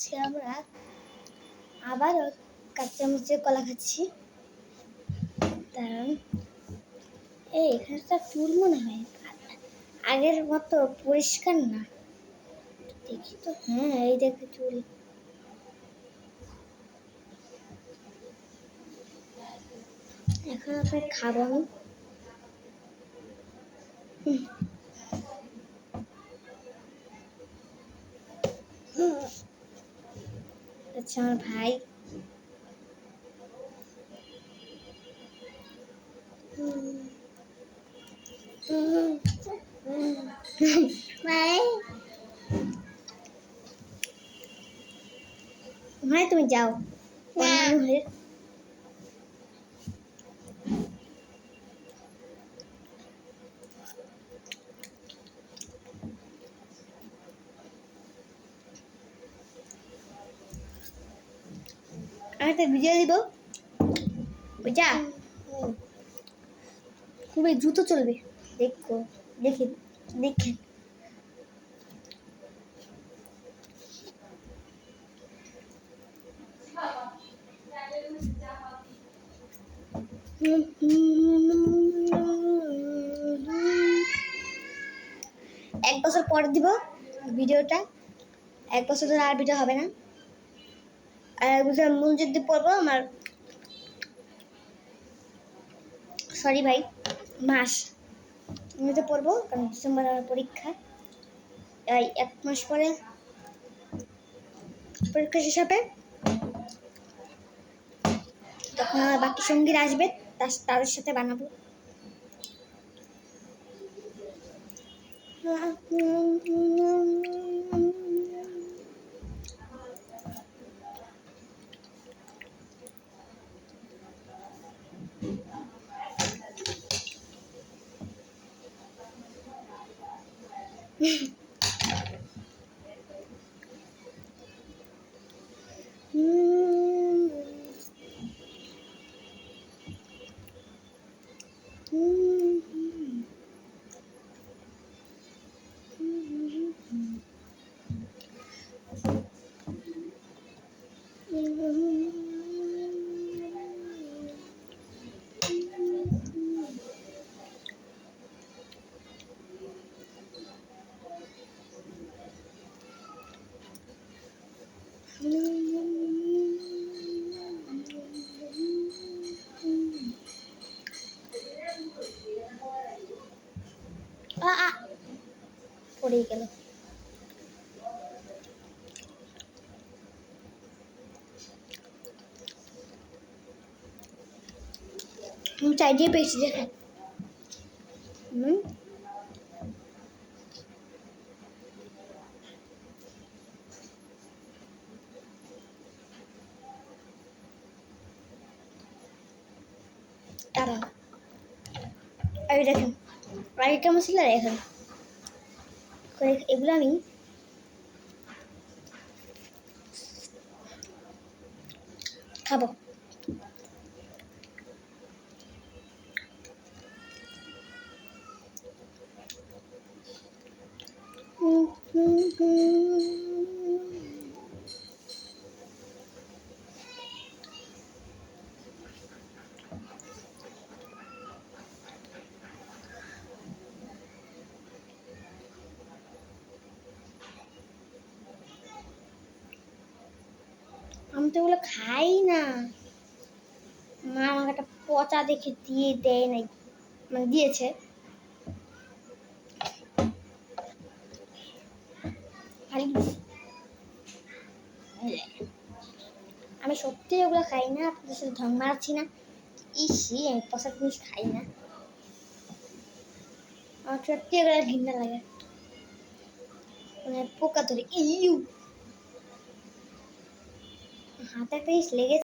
আজকে আমরা আবারও কাঁচা মুচের কলা খাচ্ছি। কারণ এখানে তো চুল মনে হয় আগের মতো পরিষ্কার না। দেখি তো, হ্যাঁ এই দেখে চুল। এখন আপনার খাবো আমি। আচ্ছা আমার ভাই ভাই তুমি যাও আমি একটা ভিডিও দিব, যা খুবই দ্রুত চলবে, দেখো দেখেন দেখেন। এক বছর পর দিব ভিডিওটা, এক বছর ধরে আর ভিডিও হবে না। আর এক বছর মসজিদ পড়বো আমার, সরি ভাই, মাস এমনিতে পড়বো, কারণ ডিসেম্বর আমার পরীক্ষা। এই এক মাস পরে পরীক্ষা শেষ হবে, তখন আমার বাকি সঙ্গীরা আসবে, তাদের সাথে বানাবো। পড়েই গেল। চাই দিয়ে পেয়েছি, দেখেন। তারা এই দেখেন, আগে কেমন ছিল এখন, এগুলো আমি খাবো। আমি তো এগুলো খাই না, মা আমাকে একটা পচা দেখে দিয়ে দেয় নাই, মানে দিয়েছে। আমি সত্যি ওগুলো খাই না, আপনাদের সাথে ঢং মারাচ্ছি না। ইসি, আমি পচা জিনিস খাই না, আমার সত্যি ওগুলো ঘৃণা লাগে, মানে পোকা ধরে। ইউ হাতে একটা জিনিস লেগে